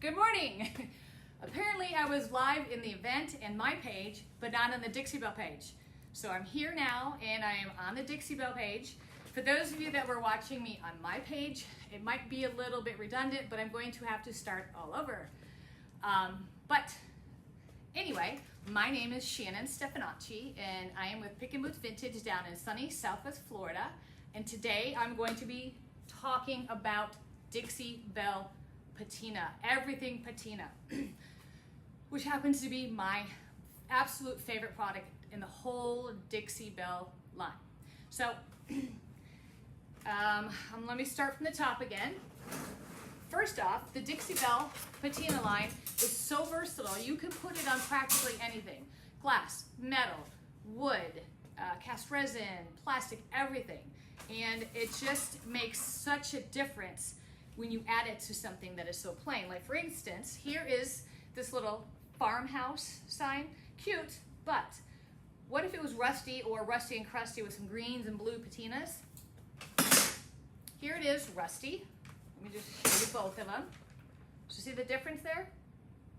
Good morning. Apparently I was live in the event and my page, but not on the Dixie Belle page. So I'm here now and I am on the Dixie Belle page. For those of you that were watching me on my page, it might be a little bit redundant, but I'm going to have to start all over. But anyway, my name is Shannon Stefanacci and I am with Pick and Boots Vintage down in sunny Southwest Florida. And today I'm going to be talking about Dixie Belle Patina, everything Patina, which happens to be my absolute favorite product in the whole Dixie Belle line. So let me start from the top again. First off, the Dixie Belle Patina line is so versatile. You can put it on practically anything. Glass, metal, wood, cast resin, plastic, everything. And it just makes such a difference when you add it to something that is so plain. Like for instance, here is this little farmhouse sign. Cute, but what if it was rusty or rusty and crusty with some greens and blue patinas? Here it is, rusty. Let me just show you both of them. So see the difference there?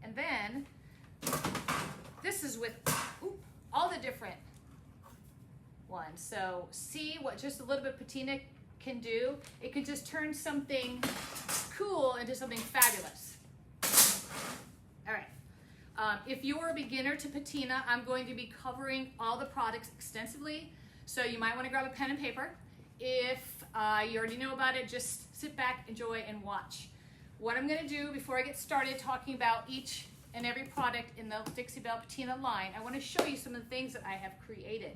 And then this is with all the different ones. So see what just a little bit of patina can do. It can just turn something cool into something fabulous. All right. If you're a beginner to patina, I'm going to be covering all the products extensively. So you might want to grab a pen and paper. If you already know about it, just sit back, enjoy, and watch. What I'm going to do before I get started talking about each and every product in the Dixie Belle Patina line, I want to show you some of the things that I have created.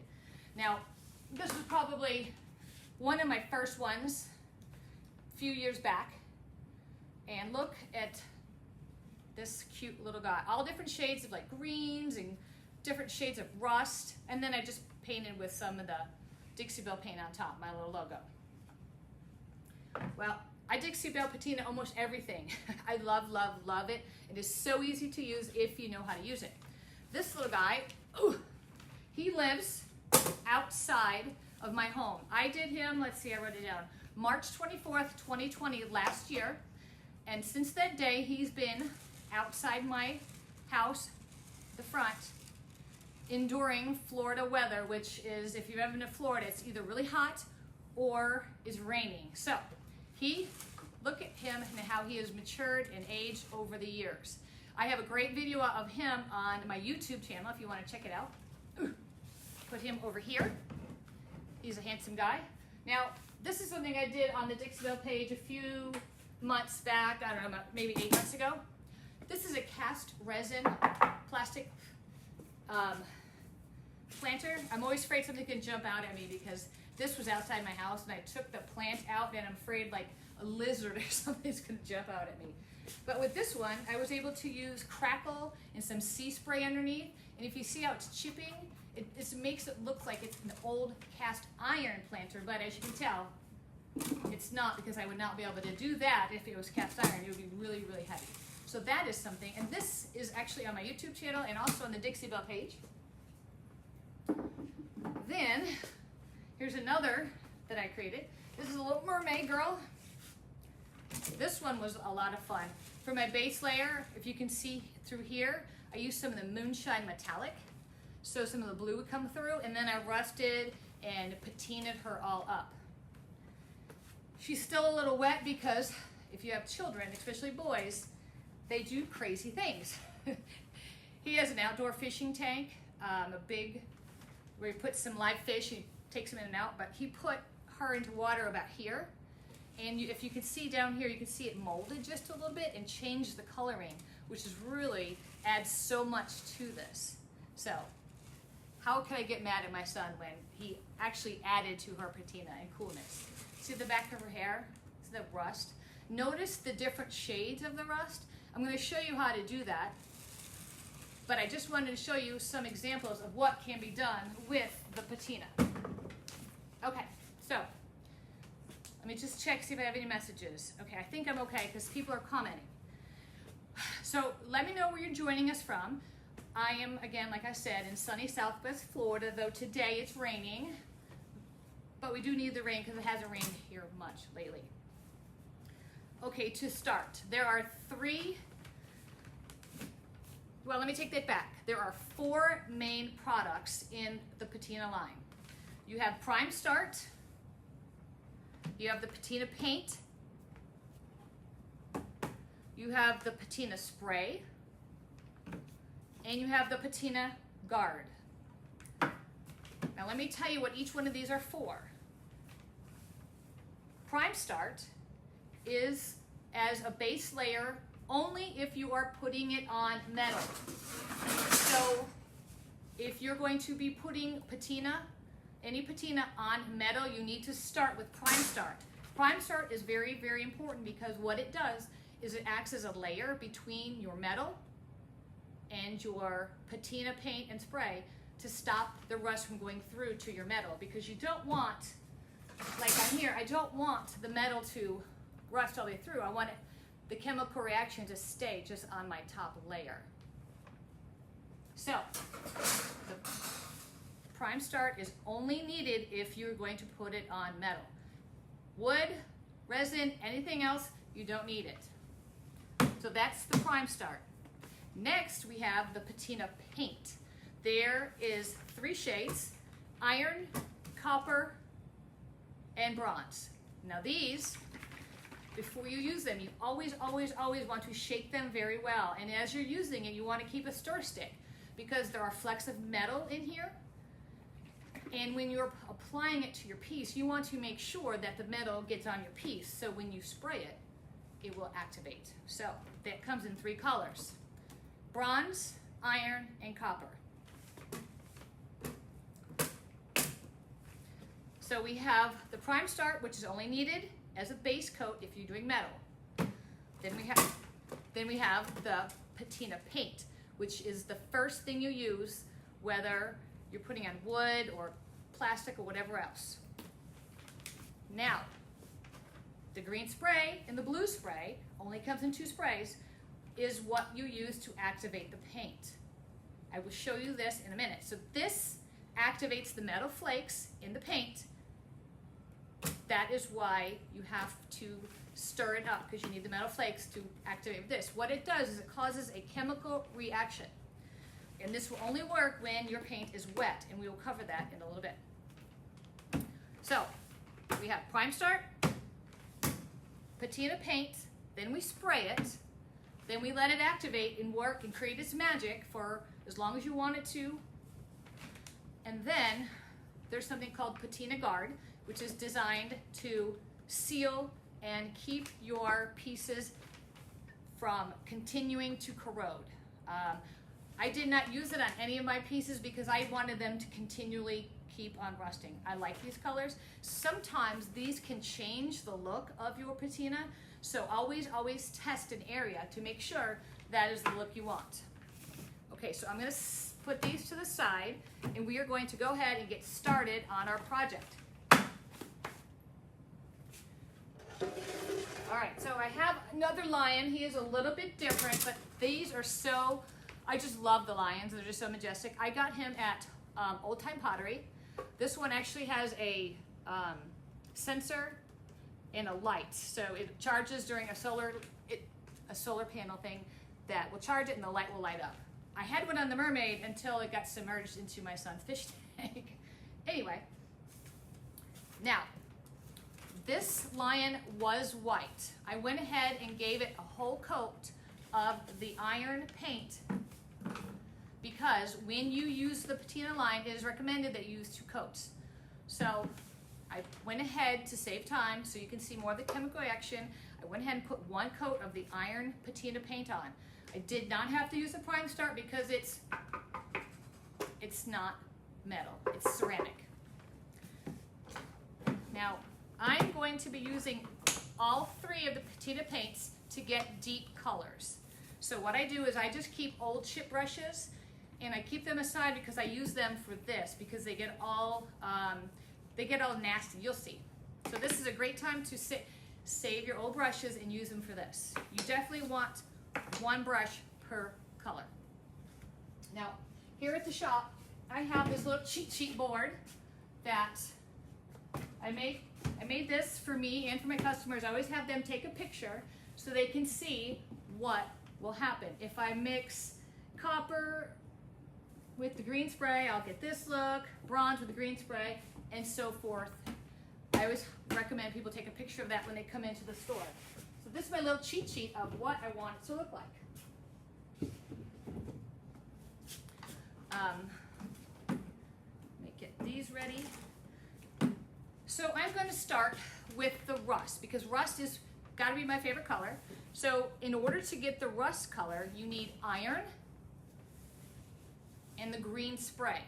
Now, this was probably one of my first ones a few years back. And look at this cute little guy. All different shades of like greens and different shades of rust. And then I just painted with some of the Dixie Belle paint on top, my little logo. Well, I Dixie Belle Patina almost everything. I love, love, love it. It is so easy to use if you know how to use it. This little guy, he lives outside of my home. I did him, let's see, I wrote it down, March 24th, 2020, last year. And since that day, he's been outside my house, the front, enduring Florida weather, which is, if you've ever been to Florida, it's either really hot or is raining. So look at him and how he has matured and aged over the years. I have a great video of him on my YouTube channel if you want to check it out. Put him over here. He's a handsome guy. Now, this is something I did on the Dixie Belle page a few months back, I don't know, maybe 8 months ago. This is a cast resin plastic planter. I'm always afraid something can jump out at me because this was outside my house and I took the plant out and I'm afraid like a lizard or something's gonna jump out at me. But with this one, I was able to use crackle and some sea spray underneath. And if you see how it's chipping, it makes it look like it's an old cast iron planter, but as you can tell, it's not, because I would not be able to do that if it was cast iron. It would be really, really heavy. So that is something, and this is actually on my YouTube channel and also on the Dixie Belle page. Then, here's another that I created. This is a little mermaid girl. This one was a lot of fun. For my base layer, if you can see through here, I used some of the Moonshine Metallic, so some of the blue would come through, and then I rusted and patinaed her all up. She's still a little wet because if you have children, especially boys, they do crazy things. He has an outdoor fishing tank, a big, where he puts some live fish, he takes them in and out, but he put her into water about here. And if you can see down here, you can see it molded just a little bit and changed the coloring, which is really adds so much to this. So how could I get mad at my son when he actually added to her patina and coolness? See the back of her hair? See the rust? Notice the different shades of the rust? I'm going to show you how to do that. But I just wanted to show you some examples of what can be done with the patina. Okay, so let me just check, see if I have any messages. Okay, I think I'm okay because people are commenting. So let me know where you're joining us from. I am, again, like I said, in sunny Southwest Florida, though today it's raining. But we do need the rain because it hasn't rained here much lately. Okay, to start, there are 3 well, let me take that back. There are 4 main products in the patina line. You have Prime Start, you have the patina paint, you have the patina spray, and you have the patina guard. Now let me tell you what each one of these are for. Prime Start is as a base layer only if you are putting it on metal. So if you're going to be putting patina, any patina on metal, you need to start with Prime Start. Prime Start is very, very important because what it does is it acts as a layer between your metal and your patina paint and spray to stop the rust from going through to your metal, because you don't want, like on here, I don't want the metal to rust all the way through. I want the chemical reaction to stay just on my top layer. So the Prime Start is only needed if you're going to put it on metal. Wood, resin, anything else, you don't need it. So that's the Prime Start. Next, we have the patina paint. There is 3 shades: iron, copper, and bronze. Now these, before you use them, you always want to shake them very well. And as you're using it, you want to keep a stir stick because there are flecks of metal in here. And when you're applying it to your piece, you want to make sure that the metal gets on your piece. So when you spray it, it will activate. So that comes in 3 colors: bronze, iron, and copper. So we have the Prime Start, which is only needed as a base coat if you're doing metal. Then we have the patina paint, which is the first thing you use, whether you're putting on wood or plastic or whatever else. Now, the green spray and the blue spray, only comes in 2 sprays, is what you use to activate the paint. I will show you this in a minute. So this activates the metal flakes in the paint. That is why you have to stir it up, because you need the metal flakes to activate this. What it does is it causes a chemical reaction. And this will only work when your paint is wet, and we will cover that in a little bit. So we have Prime Start, patina paint, then we spray it, then we let it activate and work and create its magic for as long as you want it to. And then there's something called patina guard, which is designed to seal and keep your pieces from continuing to corrode. I did not use it on any of my pieces because I wanted them to continually keep on rusting. I like these colors. Sometimes these can change the look of your patina, so always test an area to make sure that is the look you want. Okay, so I'm going to put these to the side, and we are going to go ahead and get started on our project. All right, so I have another lion. He is a little bit different, but these are so, I just love the lions. They're just so majestic. I got him at Old Time Pottery. This one actually has a sensor and a light, so it charges during a solar panel thing that will charge it, and the light will light up. I had one on the mermaid until it got submerged into my son's fish tank. Anyway, now, this lion was white. I went ahead and gave it a whole coat of the iron paint because when you use the patina line, it is recommended that you use 2 coats. So I went ahead to save time so you can see more of the chemical reaction. I went ahead and put 1 coat of the iron patina paint on. I did not have to use the Prime Start because it's not metal, it's ceramic. Now, I'm going to be using all 3 of the patina paints to get deep colors. So what I do is I just keep old chip brushes and I keep them aside because I use them for this because they get all nasty. You'll see. So this is a great time to save your old brushes and use them for this. You definitely want 1 brush per color. Now, here at the shop, I have this little cheat sheet board that I made this for me and for my customers. I always have them take a picture so they can see what will happen. If I mix copper with the green spray, I'll get this look, bronze with the green spray, and so forth. I always recommend people take a picture of that when they come into the store. So this is my little cheat sheet of what I want it to look like. Let me get these ready. So I'm going to start with the rust, because rust is got to be my favorite color. So in order to get the rust color, you need iron and the green spray.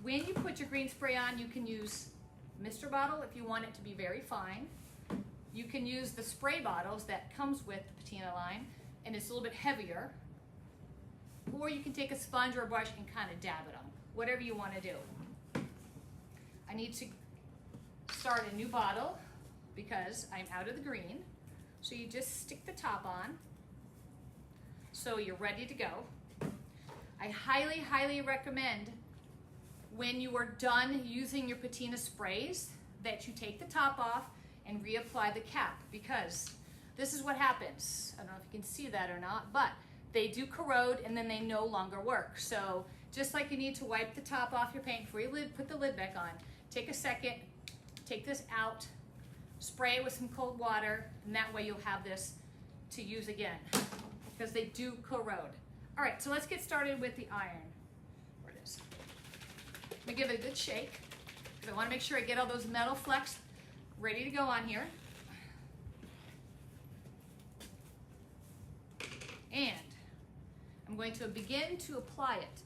When you put your green spray on, you can use Mr. bottle if you want it to be very fine. You can use the spray bottles that comes with the Patina line, and it's a little bit heavier. Or you can take a sponge or a brush and kind of dab it on, whatever you want to do. I need to start a new bottle because I'm out of the green. So you just stick the top on. So you're ready to go. I highly, highly recommend when you are done using your Patina sprays that you take the top off and reapply the cap, because this is what happens. I don't know if you can see that or not, but they do corrode and then they no longer work. So just like you need to wipe the top off your paint before you put the lid back on, take a second, take this out, spray it with some cold water, and that way you'll have this to use again, because they do corrode. All right, so let's get started with the iron. Where it is. Let me give it a good shake, because I want to make sure I get all those metal flecks ready to go on here. And I'm going to begin to apply it.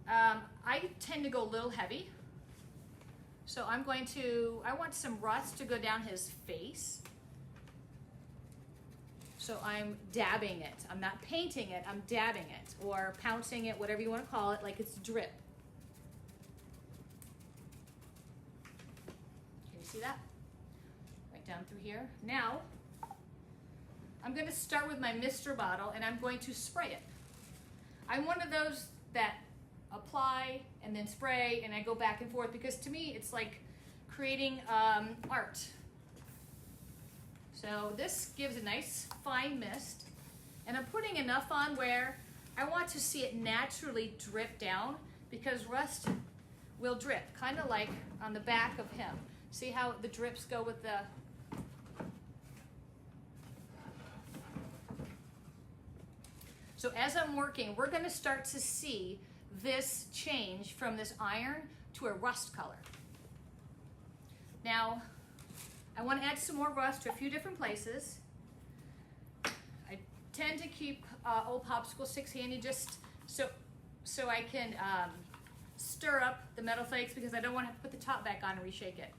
I tend to go a little heavy. So I want some rust to go down his face. So I'm dabbing it. I'm not painting it, I'm dabbing it, or pouncing it, whatever you want to call it, like it's drip. Can you see that? Right down through here. Now, I'm going to start with my Mr. bottle and I'm going to spray it. I'm one of those that apply and then spray and I go back and forth, because to me it's like creating art. So this gives a nice fine mist, and I'm putting enough on where I want to see it naturally drip down, because rust will drip, kind of like on the back of him. See how the drips go with the... So as I'm working, we're going to start to see this change from this iron to a rust color. Now, I want to add some more rust to a few different places. I tend to keep old popsicle sticks handy just so I can stir up the metal flakes, because I don't want to have to put the top back on and reshake it.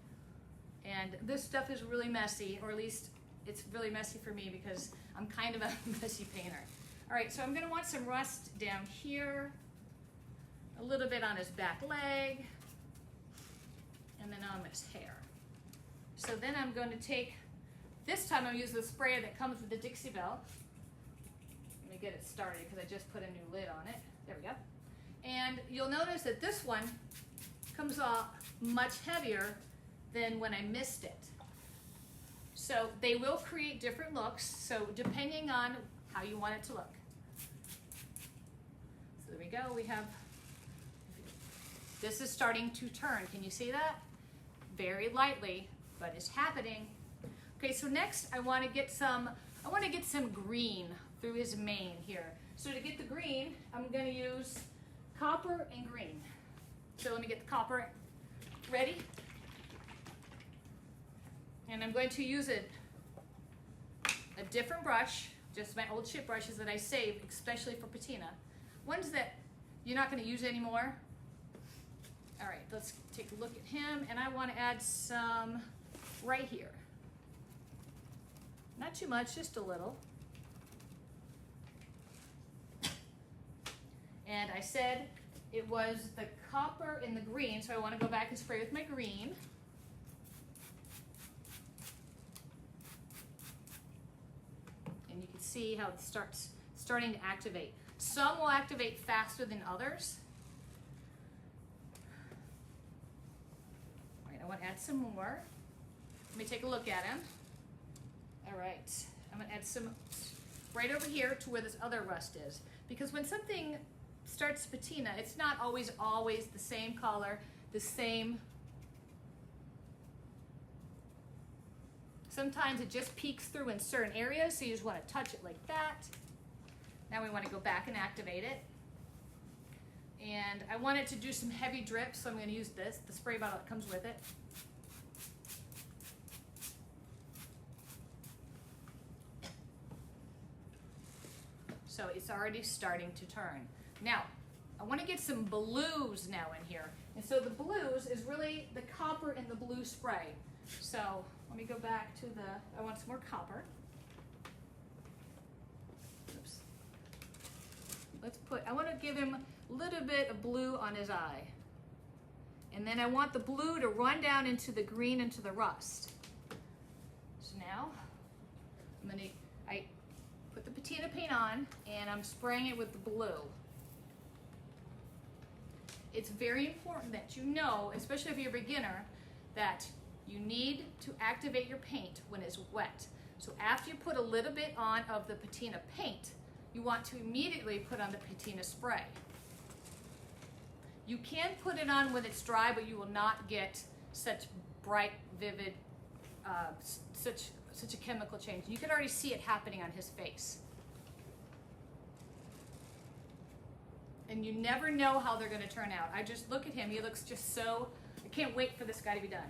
And this stuff is really messy, or at least it's really messy for me because I'm kind of a messy painter. All right, so I'm going to want some rust down here, a little bit on his back leg, and then on his hair. So then I'm going to take, this time I'm using the sprayer that comes with the Dixie Belle. Let me get it started because I just put a new lid on it. There we go. And you'll notice that this one comes off much heavier than when I missed it. So they will create different looks, so depending on how you want it to look. So there we go, we have, this is starting to turn. Can you see that? Very lightly, but it's happening. Okay, so next I want to get some green through his mane here. So to get the green, I'm going to use copper and green. So let me get the copper ready. And I'm going to use a different brush, just my old chip brushes that I saved, especially for patina. Ones that you're not going to use anymore. All right, let's take a look at him, and I want to add some right here. Not too much, just a little. And I said it was the copper and the green, so I want to go back and spray with my green. And you can see how it starting to activate. Some will activate faster than others. All right, I want to add some more. Let me take a look at him. All right, I'm gonna add some right over here to where this other rust is. Because when something starts to patina, it's not always the same color, the same. Sometimes it just peeks through in certain areas, so you just want to touch it like that. Now we want to go back and activate it. And I want it to do some heavy drips, so I'm going to use this, the spray bottle that comes with it. So it's already starting to turn. Now, I want to get some blues now in here. And so the blues is really the copper in the blue spray. So let me go back to I want some more copper. Oops. I want to give him a little bit of blue on his eye. And then I want the blue to run down into the green, into the rust. So now, I put the patina paint on, and I'm spraying it with the blue. It's very important that you know, especially if you're a beginner, that you need to activate your paint when it's wet. So after you put a little bit on of the patina paint, you want to immediately put on the patina spray. You can put it on when it's dry, but you will not get such bright, vivid, such a chemical change. You can already see it happening on his face. And you never know how they're going to turn out. I just look at him. He looks just so, I can't wait for this guy to be done.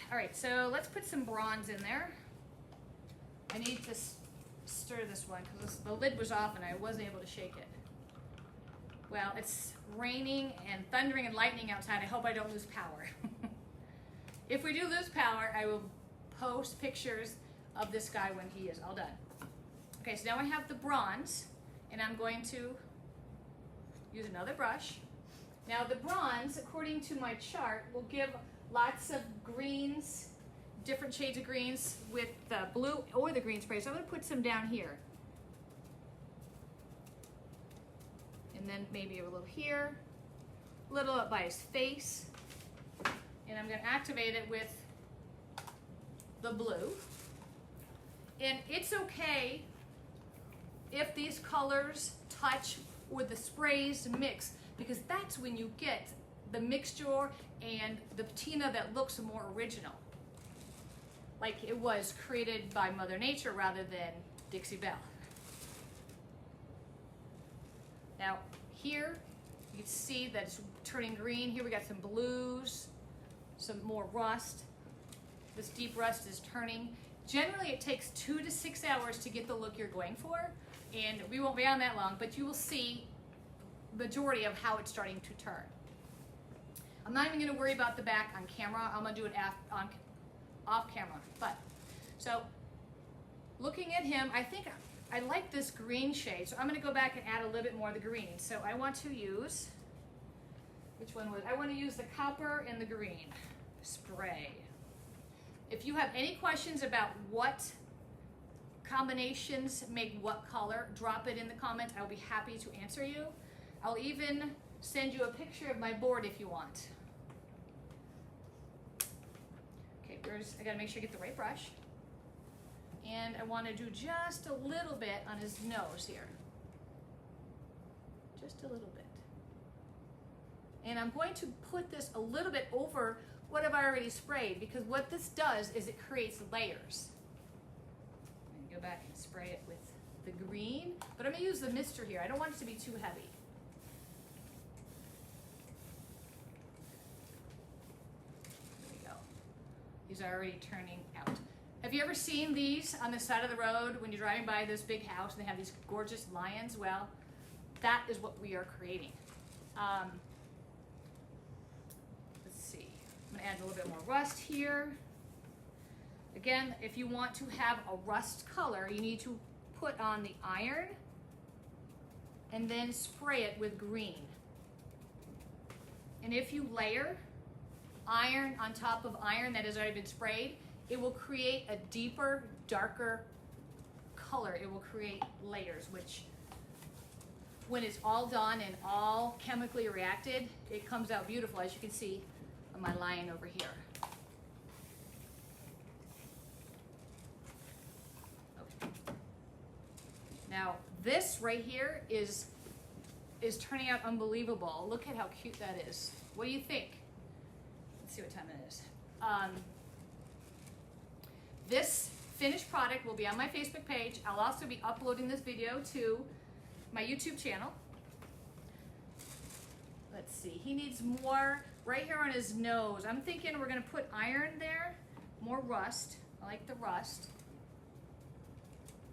All right, so let's put some bronze in there. I need to stir this one because the lid was off and I wasn't able to shake it. Well, it's raining and thundering and lightning outside. I hope I don't lose power. If we do lose power, I will post pictures of this guy when he is all done. Okay, so now I have the bronze, and I'm going to use another brush. Now the bronze, according to my chart, will give lots of greens, different shades of greens with the blue or the green spray. So I'm going to put some down here. And then maybe a little here, a little up by his face. And I'm going to activate it with the blue. And it's okay if these colors touch or the sprays mix, because that's when you get the mixture and the patina that looks more original. Like it was created by Mother Nature rather than Dixie Belle. Now here you can see that it's turning green. Here we got some blues, some more rust. This deep rust is turning. Generally it takes 2 to 6 hours to get the look you're going for, and we won't be on that long, but you will see the majority of how it's starting to turn. I'm not even going to worry about the back on camera. I'm going to do it off camera. But so looking at him, I think I like this green shade, so I'm going to go back and add a little bit more of the green. So I want to use, which one was, I want to use the copper and the green spray. If you have any questions about what combinations make what color, drop it in the comments. I'll be happy to answer you. I'll even send you a picture of my board if you want. Okay, I gotta make sure I get the right brush. And I want to do just a little bit on his nose here. Just a little bit. And I'm going to put this a little bit over what have I already sprayed, because what this does is it creates layers. I'm going to go back and spray it with the green, but I'm going to use the mister here. I don't want it to be too heavy. There we go. These are already turning out. Have you ever seen these on the side of the road when you're driving by this big house and they have these gorgeous lions? Well, that is what we are creating. Let's see. I'm going to add a little bit more rust here. Again, if you want to have a rust color, you need to put on the iron and then spray it with green. And if you layer iron on top of iron that has already been sprayed, it will create a deeper, darker color. It will create layers, which when it's all done and all chemically reacted, it comes out beautiful, as you can see on my lion over here. Now, this right here is turning out unbelievable. Look at how cute that is. What do you think? Let's see what time it is. This finished product will be on my Facebook page. I'll also be uploading this video to my YouTube channel. Let's see, he needs more right here on his nose. I'm thinking we're gonna put iron there, more rust. I like the rust.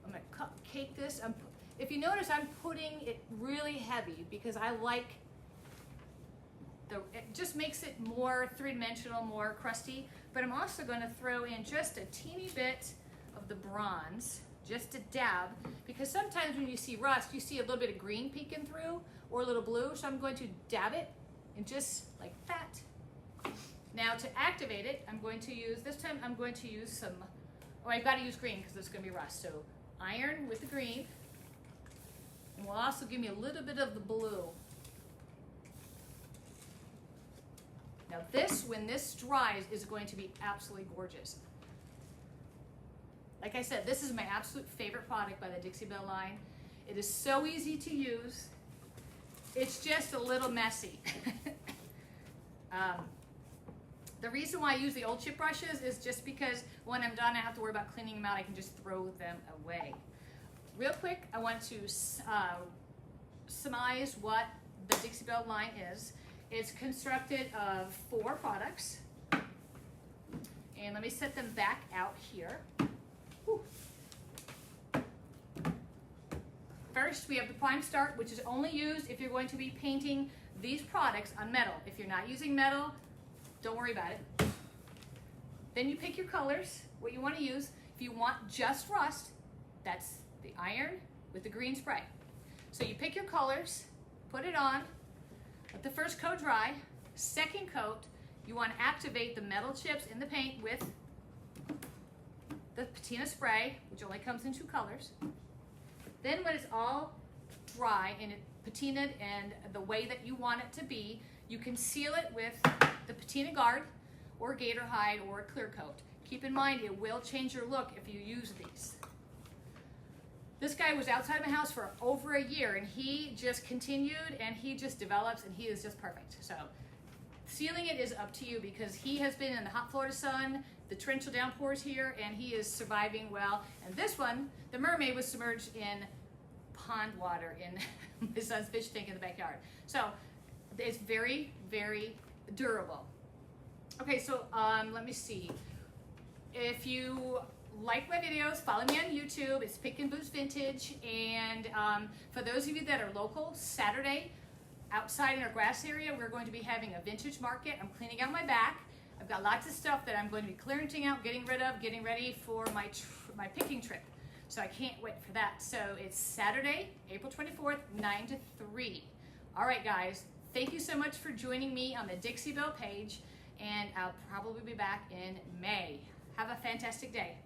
I'm gonna cake this. If you notice, I'm putting it really heavy because I like it just makes it more three-dimensional, more crusty. But I'm also going to throw in just a teeny bit of the bronze, just a dab, because sometimes when you see rust, you see a little bit of green peeking through or a little blue. So I'm going to dab it and just like that. Now to activate it, I'm going to use, this time I'm going to use some, oh, I've got to use green because it's going to be rust. So iron with the green, and will also give me a little bit of the blue. Now this, when this dries, is going to be absolutely gorgeous. Like I said, this is my absolute favorite product by the Dixie Belle line. It is so easy to use. It's just a little messy. The reason why I use the old chip brushes is just because when I'm done, I have to worry about cleaning them out. I can just throw them away. Real quick, I want to surmise what the Dixie Belle line is. It's constructed of 4 products. And let me set them back out here. Whew. First, we have the Prime Start, which is only used if you're going to be painting these products on metal. If you're not using metal, don't worry about it. Then you pick your colors, what you want to use. If you want just rust, that's the iron with the green spray. So you pick your colors, put it on, let the first coat dry. Second coat, you want to activate the metal chips in the paint with the patina spray, which only comes in 2 colors. Then when it's all dry and it patinaed and the way that you want it to be, you can seal it with the patina guard or gator hide or a clear coat. Keep in mind, it will change your look if you use these. This guy was outside my house for over a year and he just continued and he just develops and he is just perfect. So sealing it is up to you because he has been in the hot Florida sun, the torrential downpours here, and he is surviving well. And this one, the mermaid, was submerged in pond water in my son's fish tank in the backyard. So it's very, very durable. Okay, so let me see. If you like my videos, follow me on YouTube. It's Pick and Boost Vintage. And for those of you that are local, Saturday, outside in our grass area, we're going to be having a vintage market. I'm cleaning out my back. I've got lots of stuff that I'm going to be clearing out, getting rid of, getting ready for my picking trip. So I can't wait for that. So it's Saturday, April 24th, 9 to 3. All right, guys. Thank you so much for joining me on the Dixie Belle page. And I'll probably be back in May. Have a fantastic day.